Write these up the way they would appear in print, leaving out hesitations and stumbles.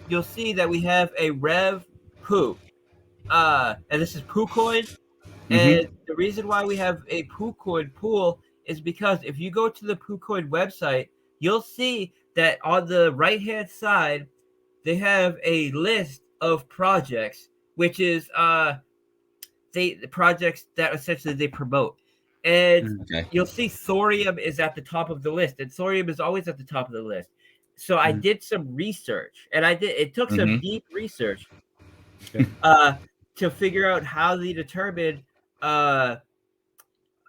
you'll see that we have a REV POO. And this is POO Coin. Mm-hmm. And the reason why we have a POO Coin pool is because if you go to the POO Coin website, you'll see that on the right-hand side, they have a list of projects, which is the projects that essentially they promote. And Okay. you'll see Thorium is at the top of the list, and Thorium is always at the top of the list. So I did some research, and it took some Mm-hmm. deep research Okay. to figure out uh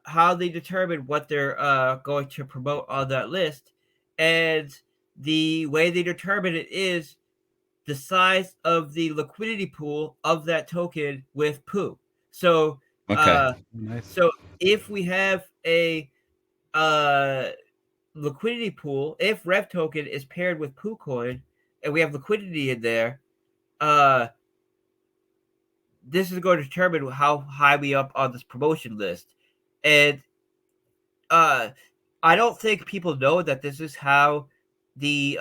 how they determine what they're going to promote on that list. And the way they determine it is the size of the liquidity pool of that token with POO. So Okay. Nice. so if we have a liquidity pool, if Rev token is paired with POO Coin and we have liquidity in there, this is going to determine how high we up on this promotion list. And I don't think people know that this is how the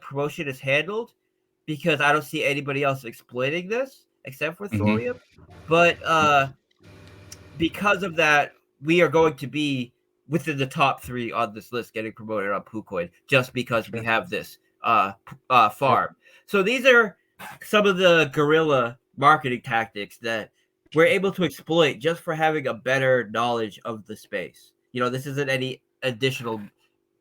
promotion is handled, because I don't see anybody else explaining this except for Mm-hmm. Thorium. But because of that, we are going to be within the top 3 on this list getting promoted on POO Coin just because we have this farm. So these are some of the guerrilla marketing tactics that we're able to exploit just for having a better knowledge of the space. You know, this isn't any additional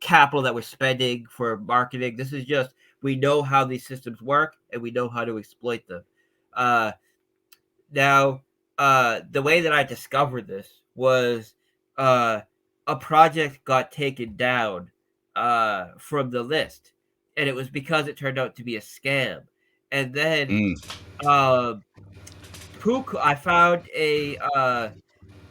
capital that we're spending for marketing. This is just we know how these systems work and we know how to exploit them. Uh, Now, the way that I discovered this was a project got taken down from the list, and it was because it turned out to be a scam. And then Mm. I found a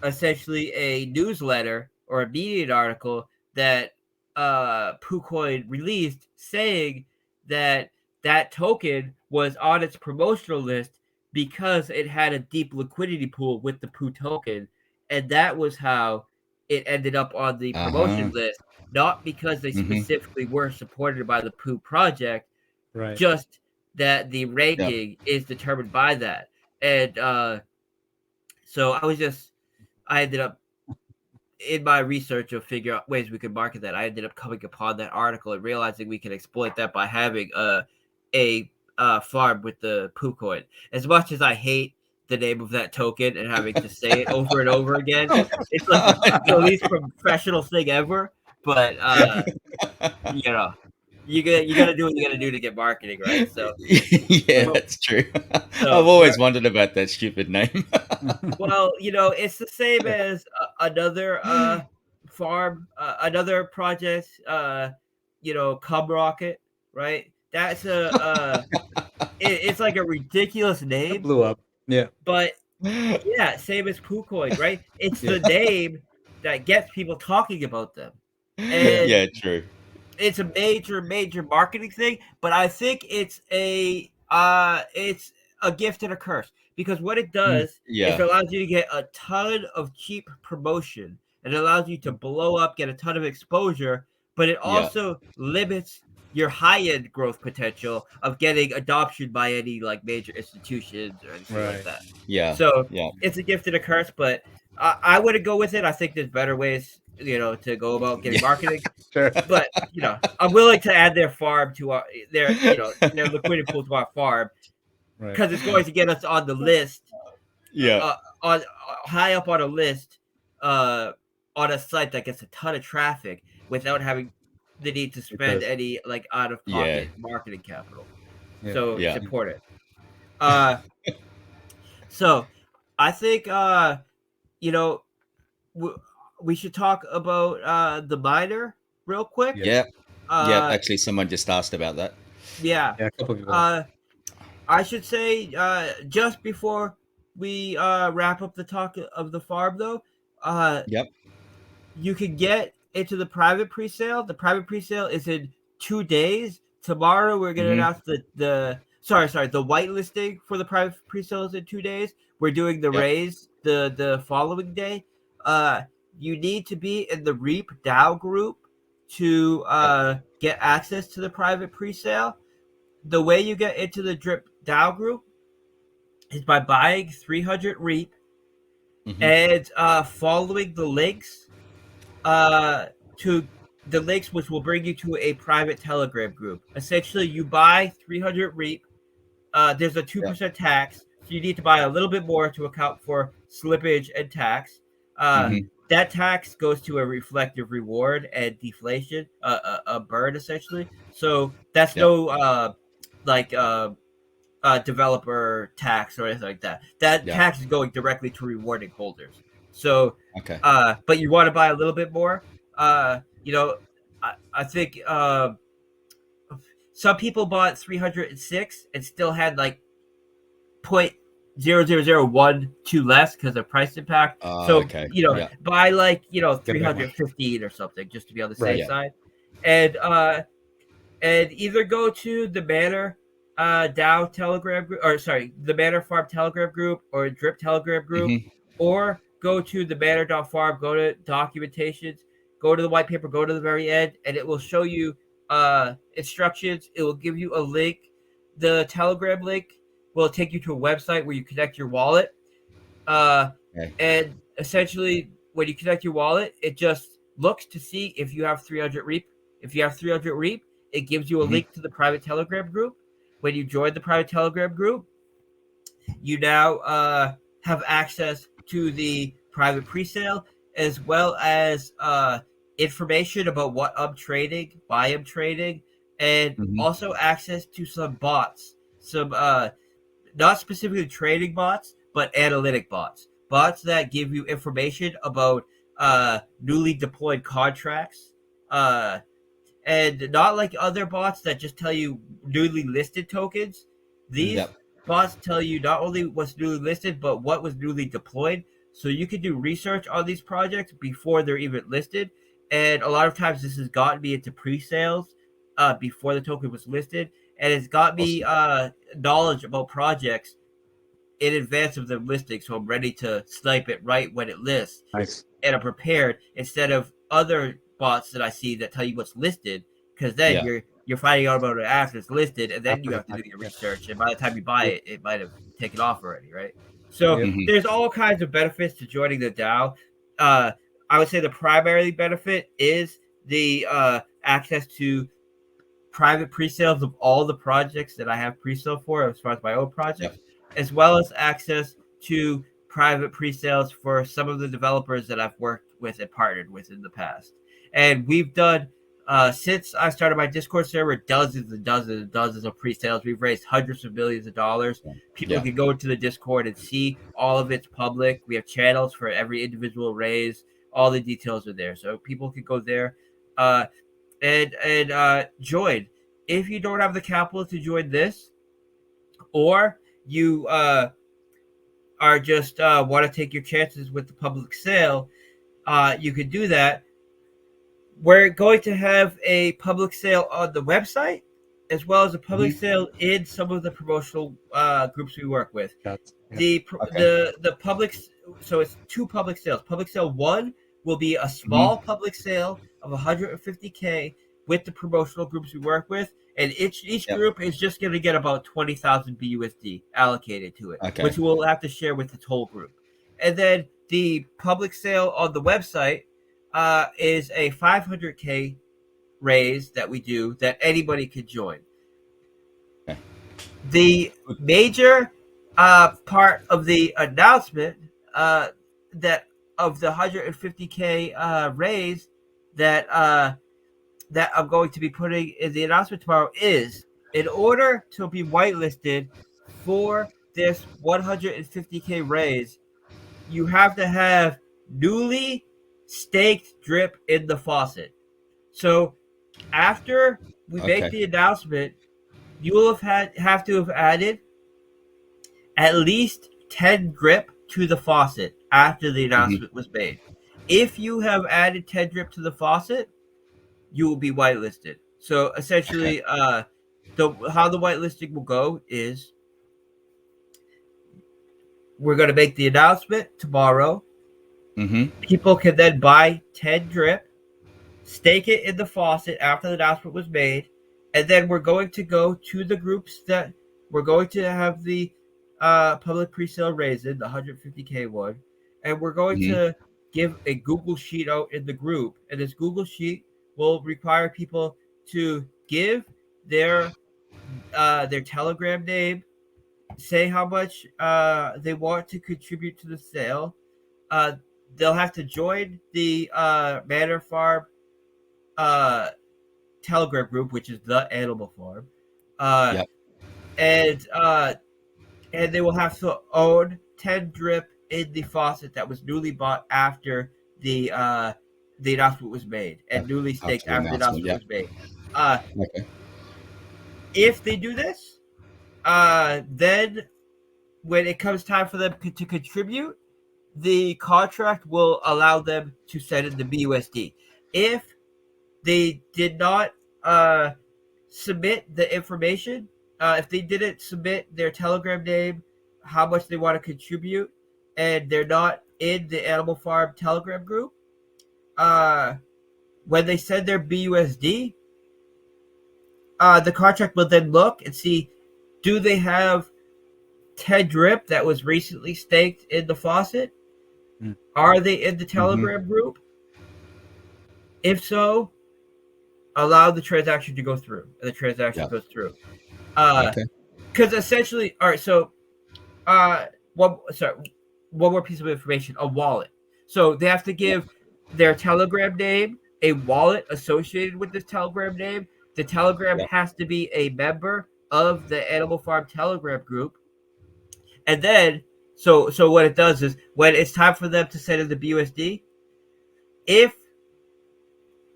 essentially a newsletter or a Medium article that POO Coin released saying that that token was on its promotional list because it had a deep liquidity pool with the POO token, and that was how it ended up on the Uh-huh. promotion list, not because they Mm-hmm. specifically were supported by the POO project, Right. just that the Yep. ranking is determined by that. And so I ended up in my research of figure out ways we could market that. I ended up coming upon that article and realizing we can exploit that by having a farm with the POO Coin. As much as I hate the name of that token and having to say it over and over again, it's like the least professional thing ever. But you know, you gotta do what you gotta do to get marketing, right? Yeah, So that's true. I've so always wondered about that stupid name. well, it's the same as another farm, another project. Cub Rocket, right? That's it's like a ridiculous That name, blew up. Yeah. but yeah, same as POO Coin, right? It's Yeah. the name that gets people talking about them, and Yeah, true. it's a major marketing thing, but I think it's a gift and a curse, because what it does is Yeah. it allows you to get a ton of cheap promotion. It allows you to blow up, get a ton of exposure, but it Yeah. also limits your high-end growth potential of getting adoption by any like major institutions or anything like Right. that. Yeah. So Yeah. it's a gift and a curse, but I wouldn't go with it. I think there's better ways, to go about getting marketing. Sure. But I'm willing to add their farm to their liquidity pool to our farm, Right. because it's going to get us on the list, Yeah. on high up on a list, on a site that gets a ton of traffic without having the need to spend does. any like out of Yeah. pocket marketing capital. Yeah. So it's Yeah. important. So I think you know we should talk about the miner real quick. Yeah. Yep. Yep. Uh, Actually, someone just asked about that. yeah. Yeah. A couple of people. I should say, just before we wrap up the talk of the farm, though, Yep. you can get into the private pre-sale. The private pre-sale is in 2 days. Tomorrow we're going to Mm-hmm. announce the whitelisting for the private pre-sale is in 2 days. We're doing the Yep. raise the following day. You need to be in the REAP DAO group to get access to the private pre-sale. the way you get into the drip DAO group is by buying 300 REAP and following the links to the links, which will bring you to a private Telegram group. Essentially, you buy 300 REAP. There's a 2% tax, so you need to buy a little bit more to account for slippage and tax. That tax goes to a reflective reward and deflation, a burn essentially. So that's no developer tax or anything like that. That tax is going directly to rewarding holders. So, but you want to buy a little bit more. I think some people bought 306 and still had like 0.00012 less because of price impact. Buy like 315 or something just to be on the safe side, and either go to the Manor DAO Telegram group, or sorry, the Manor Farm Telegram group or Drip Telegram group, or go to the Manor.farm, go to documentations, go to the white paper, go to the very end, and it will show you instructions. It will give you a link. The Telegram link will take you to a website where you connect your wallet. And essentially, when you connect your wallet, it just looks to see if you have 300 REAP. If you have 300 REAP, it gives you a link to the private Telegram group. When you join the private Telegram group, you now have access to the private presale, as well as information about what I'm trading, why I'm trading, and also access to some bots. Some not specifically trading bots, but analytic bots. Bots that give you information about newly deployed contracts. And not like other bots that just tell you newly listed tokens. These bots tell you not only what's newly listed, but what was newly deployed. So you can do research on these projects before they're even listed. And a lot of times this has gotten me into pre-sales before the token was listed. And it's got me knowledge about projects in advance of them listing. So I'm ready to snipe it right when it lists. Nice. And I'm prepared instead of other bots that I see that tell you what's listed, because then you're finding out about it after it's listed, and then you have to do your research, and by the time you buy it, it might have taken off already, right? So there's all kinds of benefits to joining the DAO. I would say the primary benefit is the access to private pre-sales of all the projects that I have pre-sale for, as far as my own projects, as well as access to private pre-sales for some of the developers that I've worked with and partnered with in the past. And we've done, since I started my Discord server, dozens and dozens and dozens of pre-sales. We've raised hundreds of millions of dollars. People can go into the Discord and see all of it's public. We have channels for every individual raise. All the details are there. So people can go there and join. If you don't have the capital to join this, or you are just want to take your chances with the public sale, you could do that. We're going to have a public sale on the website, as well as a public sale in some of the promotional groups we work with. The public, so it's two public sales. Public sale 1 will be a small public sale of $150K with the promotional groups we work with, and each group is just going to get about 20,000 BUSD allocated to it, which we'll have to share with the whole group. And then the public sale on the website is a 500K raise that we do that anybody could join. The major part of the announcement that of the 150K raise that I'm going to be putting in the announcement tomorrow is, in order to be whitelisted for this 150K raise, you have to have newly staked drip in the faucet. So after we make the announcement, you will have to have added at least 10 drip to the faucet after the announcement was made. If you have added 10 drip to the faucet, you will be whitelisted. So essentially, how the whitelisting will go is, we're going to make the announcement tomorrow. People can then buy 10 drip, stake it in the faucet after the announcement was made, and then we're going to go to the groups that we're going to have the public pre-sale raise in the 150K one, and we're going to give a Google Sheet out in the group, and this Google Sheet will require people to give their Telegram name, say how much they want to contribute to the sale. They'll have to join the Manor Farm Telegram group, which is the Animal Farm, and they will have to own 10 drip in the faucet that was newly bought after the announcement was made, and newly staked after the announcement was made. If they do this, then when it comes time for them to contribute, the contract will allow them to send in the BUSD. If they did not submit the information, if they didn't submit their Telegram name, how much they want to contribute, and they're not in the Animal Farm Telegram group, when they send their BUSD, the contract will then look and see, do they have 10 drip that was recently staked in the faucet? Are they in the Telegram group? If so, allow the transaction to go through. And the transaction goes through. Because essentially, all right, so one more piece of information, a wallet. So they have to give their Telegram name, a wallet associated with this Telegram name. The Telegram has to be a member of the Animal Farm Telegram group. And then, so what it does is, when it's time for them to send in the BUSD, if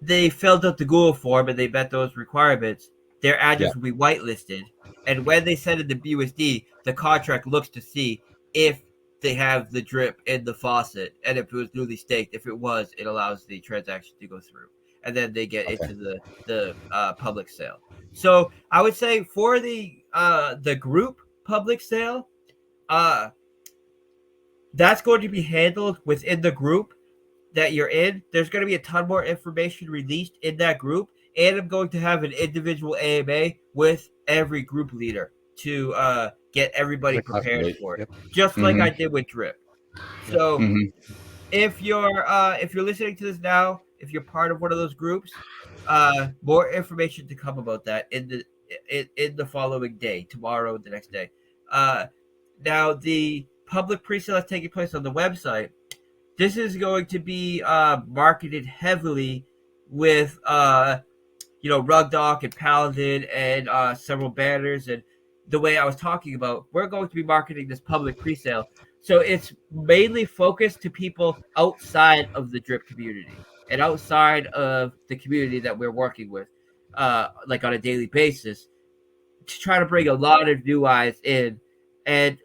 they filled out the Google form and they met those requirements, their address will be whitelisted. And when they send in the BUSD, the contract looks to see if they have the drip in the faucet, and if it was newly staked. If it was, it allows the transaction to go through, and then they get into the public sale. So I would say for the group public sale, that's going to be handled within the group that you're in. There's going to be a ton more information released in that group, and I'm going to have an individual AMA with every group leader to get everybody prepared for it, just like I did with drip. So if you're listening to this now, if you're part of one of those groups, more information to come about that in the following day, tomorrow, the next day. Now the public pre-sale is taking place on the website. This is going to be marketed heavily with Rug Doc and Paladin and several banners, and the way I was talking about, we're going to be marketing this public pre-sale. So it's mainly focused to people outside of the drip community and outside of the community that we're working with, like on a daily basis, to try to bring a lot of new eyes in. And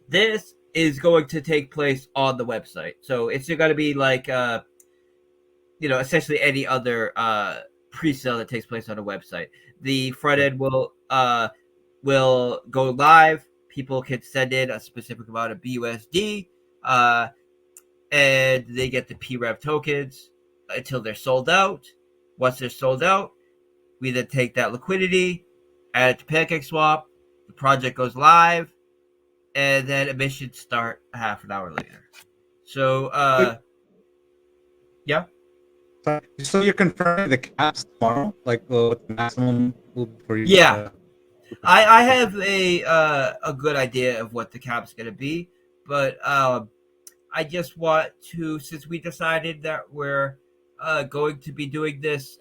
this is going to take place on the website. So it's going to be like, essentially any other pre-sale that takes place on a website. The front end will go live. People can send in a specific amount of BUSD, and they get the PREV tokens until they're sold out. Once they're sold out, we then take that liquidity, add it to PancakeSwap. The project goes live, and then emissions start a half an hour later. So, yeah. So you're confirming the caps tomorrow, like what the maximum will be for you? Yeah, I have a good idea of what the cap's going to be, but I just want to, since we decided that we're going to be doing this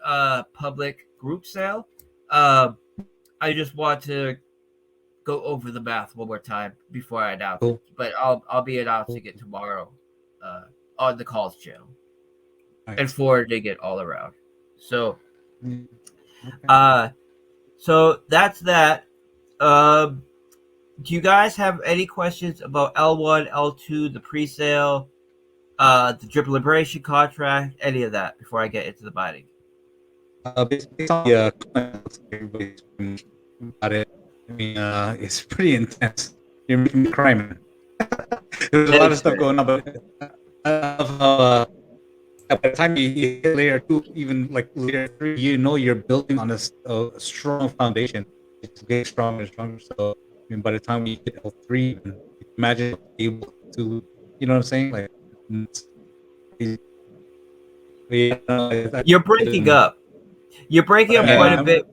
public group sale, I just want to go over the math one more time before I announce it. But I'll be announcing it tomorrow on the calls channel. And forwarding it all around. So, so that's that. Do you guys have any questions about L1, L2, the pre-sale, the drip liberation contract, any of that before I get into the binding? Based on the comments everybody's about it, I mean, it's pretty intense. You're making me cry, man. There's a lot of stuff going on, but by the time you hit layer 2, even like layer 3, you're building on a strong foundation. It's getting stronger and stronger. So I mean, by the time we hit L3, imagine able to, you know what I'm saying? Like, You're breaking up. You're breaking up quite a bit,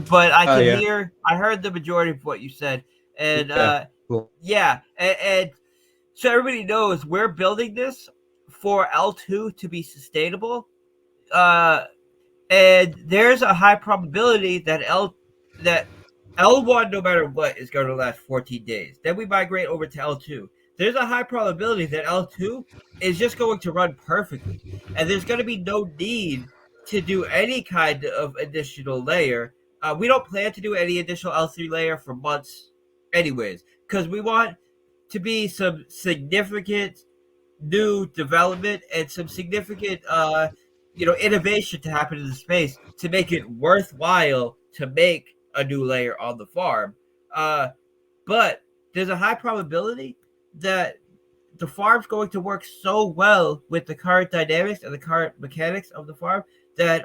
but I can hear. I heard the majority of what you said, and cool. and so everybody knows we're building this for L2 to be sustainable, and there's a high probability that L1, no matter what, is going to last 14 days. Then we migrate over to L2. There's a high probability that L2 is just going to run perfectly, and there's going to be no need to do any kind of additional layer. We don't plan to do any additional L3 layer for months, anyways, because we want to be some significant new development and some significant innovation to happen in the space to make it worthwhile to make a new layer on the farm. But there's a high probability that the farm's going to work so well with the current dynamics and the current mechanics of the farm that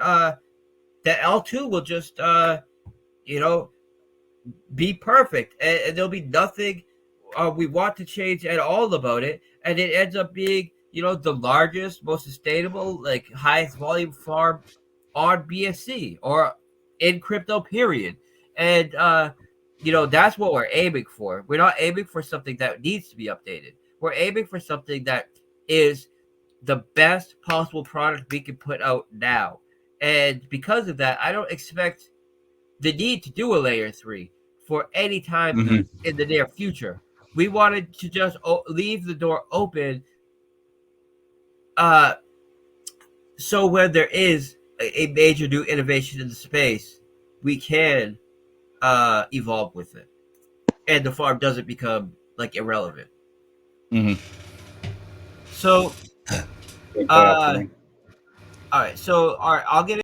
that L2 will just be perfect, and there'll be nothing we want to change at all about it, and it ends up being the largest, most sustainable, like highest volume farm on BSC or in crypto period. And that's what we're aiming for. We're not aiming for something that needs to be updated. We're aiming for something that is the best possible product we can put out now. And because of that, I don't expect the need to do a layer 3 for any time in the near future. We wanted to just leave the door open so when there is a major new innovation in the space, we can evolve with it, and the farm doesn't become like irrelevant. So all right, I'll get